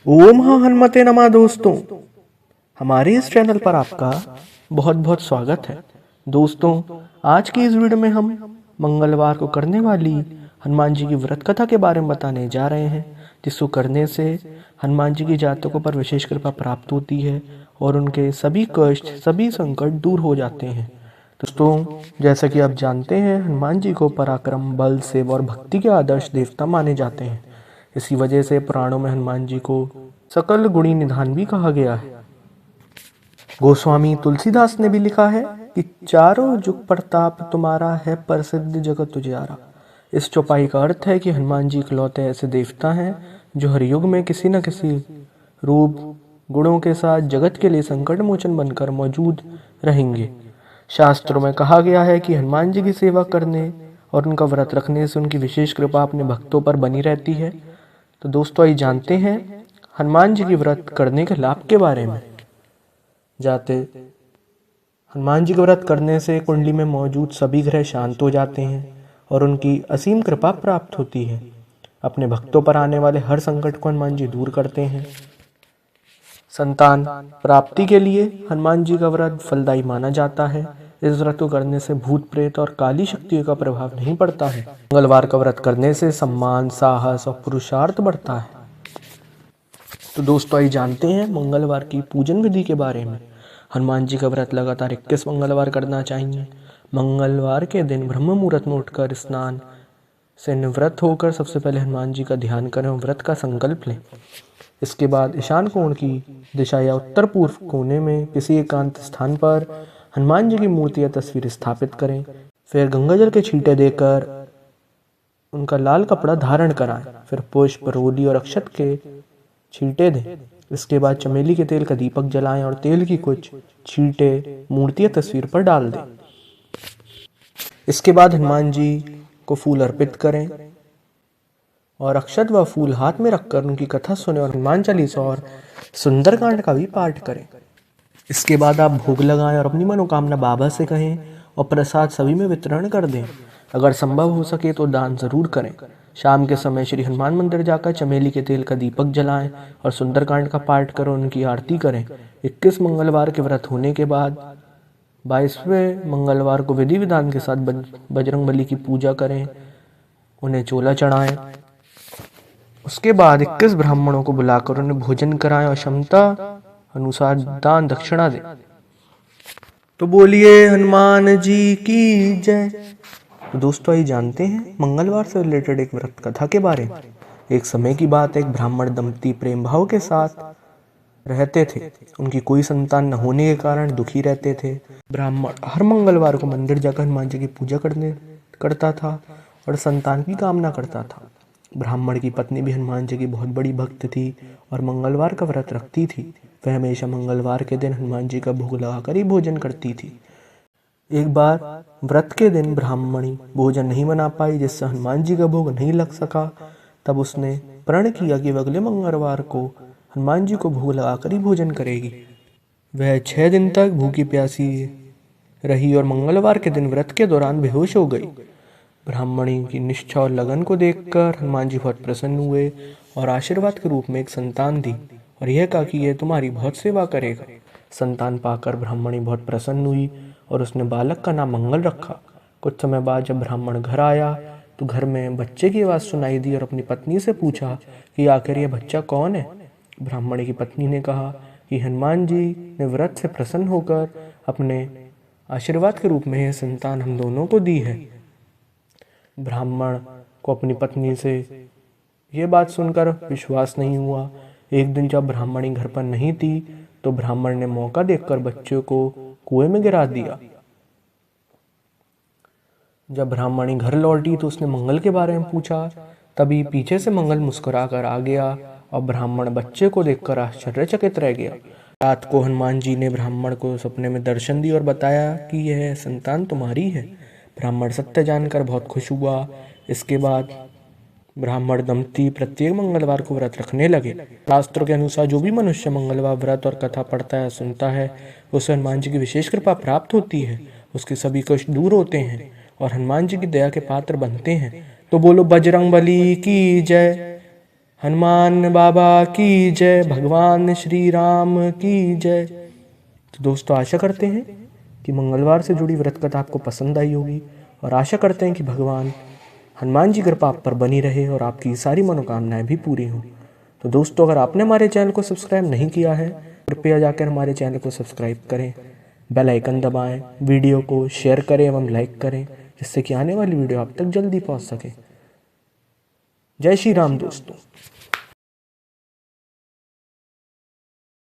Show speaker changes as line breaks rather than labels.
ओम हनुमते नमः। दोस्तों, हमारे इस चैनल पर आपका बहुत बहुत स्वागत है। दोस्तों, आज की इस वीडियो में हम मंगलवार को करने वाली हनुमान जी की व्रत कथा के बारे में बताने जा रहे हैं, जिसको करने से हनुमान जी की जातकों पर विशेष कृपा प्राप्त होती है और उनके सभी कष्ट, सभी संकट दूर हो जाते हैं। दोस्तों, जैसा कि आप जानते हैं, हनुमान जी को पराक्रम, बल, सेवा और भक्ति के आदर्श देवता माने जाते हैं। इसी वजह से पुराणों में हनुमान जी को सकल गुणी निधान भी कहा गया है। गोस्वामी तुलसीदास ने भी लिखा है कि चारों जुग प्रताप तुम्हारा है, प्रसिद्ध जगत उजियारा। इस चौपाई का अर्थ है कि हनुमान जी इकलौते ऐसे देवता हैं जो हर युग में किसी न किसी रूप गुणों के साथ जगत के लिए संकट मोचन बनकर मौजूद रहेंगे। शास्त्रों में कहा गया है कि हनुमान जी की सेवा करने और उनका व्रत रखने से उनकी विशेष कृपा अपने भक्तों पर बनी रहती है। तो दोस्तों, आइए जानते हैं हनुमान जी की व्रत करने के लाभ के बारे में। हनुमान जी के व्रत करने से कुंडली में मौजूद सभी ग्रह शांत हो जाते हैं और उनकी असीम कृपा प्राप्त होती है। अपने भक्तों पर आने वाले हर संकट को हनुमान जी दूर करते हैं। संतान प्राप्ति के लिए हनुमान जी का व्रत फलदायी माना जाता है। इस व्रत को करने से भूत प्रेत और काली शक्तियों का प्रभाव नहीं पड़ता है। मंगलवार का व्रत करने से सम्मान, साहस और पुरुषार्थ बढ़ता है। तो दोस्तों, आइए जानते हैं मंगलवार की पूजन विधि के बारे में। हनुमान जी का व्रत लगातार 21 मंगलवार करना चाहिए। मंगलवार के दिन ब्रह्म मुहूर्त में उठकर स्नान से निवृत्त होकर सबसे पहले हनुमान जी का ध्यान करें और व्रत का संकल्प लें। इसके बाद ईशान कोण की दिशा या उत्तर पूर्व कोने में किसी एकांत स्थान पर हनुमान जी की मूर्ति या तस्वीर स्थापित करें। फिर गंगाजल के छींटे देकर उनका लाल कपड़ा धारण कराएं। फिर पुष्प, रोली और अक्षत के छींटे दें। इसके बाद चमेली के तेल का दीपक जलाएं और तेल की कुछ छींटे मूर्ति या तस्वीर पर डाल दें। इसके बाद हनुमान जी को फूल अर्पित करें और अक्षत व फूल हाथ में रखकर उनकी कथा सुने और हनुमान चालीसा और सुंदरकांड का भी पाठ करें। इसके बाद आप भोग लगाएं और अपनी मनोकामना बाबा से कहें और प्रसाद सभी में वितरण कर दें। अगर संभव हो सके तो दान जरूर करें। शाम के समय श्री हनुमान मंदिर जाकर चमेली के तेल का दीपक जलाएं और सुंदरकांड का पाठ कर उनकी आरती करें। 21 मंगलवार के व्रत होने के बाद 22वें मंगलवार को विधि विधान के साथ बजरंगबली की पूजा करें, उन्हें चोला चढ़ाएं। उसके बाद 21 ब्राह्मणों को बुलाकर उन्हें भोजन कराएं और क्षमता अनुसार दान दक्षिणा दें। तो बोलिए हनुमान जी की जय। तो दोस्तों, आइए जानते हैं मंगलवार से रिलेटेड एक व्रत कथा के बारे में। एक समय की बात, एक ब्राह्मण दंपति प्रेम भाव के साथ रहते थे। उनकी कोई संतान न होने के कारण दुखी रहते थे। ब्राह्मण हर मंगलवार को मंदिर जाकर हनुमान जी की पूजा करता था और संतान की कामना करता था। ब्राह्मण की पत्नी भी हनुमान जी की बहुत बड़ी भक्त थी और मंगलवार का व्रत रखती थी। वह हमेशा मंगलवार के दिन हनुमान जी का भोग लगाकर ही भोजन करती थी। एक बार व्रत के दिन ब्राह्मणी भोजन नहीं बना पाई, जिससे हनुमान जी का भोग नहीं लग सका। तब उसने प्रण किया कि वह अगले मंगलवार को हनुमान जी को भोग लगाकर ही भोजन करेगी। वह 6 दिन तक भूखी प्यासी रही और मंगलवार के दिन व्रत के दौरान बेहोश हो गई। ब्राह्मणी की निष्ठा और लगन को देखकर हनुमान जी बहुत प्रसन्न हुए और आशीर्वाद के रूप में एक संतान दी और यह कहा कि यह तुम्हारी बहुत सेवा करेगा। संतान पाकर ब्राह्मणी बहुत प्रसन्न हुई और उसने बालक का नाम मंगल रखा। कुछ समय बाद जब ब्राह्मण घर आया तो घर में बच्चे की आवाज़ सुनाई दी और अपनी पत्नी से पूछा कि आखिर यह बच्चा कौन है। ब्राह्मणी की पत्नी ने कहा कि हनुमान जी ने व्रत से प्रसन्न होकर अपने आशीर्वाद के रूप में यह संतान हम दोनों को दी है। ब्राह्मण को अपनी पत्नी से यह बात सुनकर विश्वास नहीं हुआ। एक दिन जब ब्राह्मणी घर पर नहीं थी तो ब्राह्मण ने मौका देखकर बच्चे को कुएं में गिरा दिया। जब ब्राह्मणी घर लौटी तो उसने मंगल के बारे में पूछा। तभी पीछे से मंगल मुस्कुराकर आ गया और ब्राह्मण बच्चे को देखकर आश्चर्यचकित रह गया। रात को हनुमान जी ने ब्राह्मण को सपने में दर्शन दी और बताया कि यह संतान तुम्हारी है। ब्राह्मण सत्य जानकर बहुत खुश हुआ। इसके बाद ब्राह्मण दंपति प्रत्येक मंगलवार को व्रत रखने लगे। शास्त्रों के अनुसार जो भी मनुष्य मंगलवार व्रत और कथा पढ़ता है, सुनता है, उसे हनुमान जी की विशेष कृपा प्राप्त होती है। उसके सभी कष्ट दूर होते हैं और हनुमान जी की दया के पात्र बनते हैं। तो बोलो बजरंगबली की जय। हनुमान बाबा की जय, भगवान श्री राम की जय। तो दोस्तों आशा करते हैं कि मंगलवार से जुड़ी व्रत कथा आपको पसंद आई होगी और आशा करते हैं कि भगवान हनुमान जी कृपा आप पर बनी रहे और आपकी सारी मनोकामनाएं भी पूरी हों। तो दोस्तों अगर आपने हमारे चैनल को सब्सक्राइब नहीं किया है कृपया जाकर हमारे चैनल को सब्सक्राइब करें, बेल आइकन दबाएं, वीडियो को शेयर करें एवं लाइक करें जिससे कि आने वाली वीडियो आप तक जल्दी पहुंच सके। जय श्री राम दोस्तों।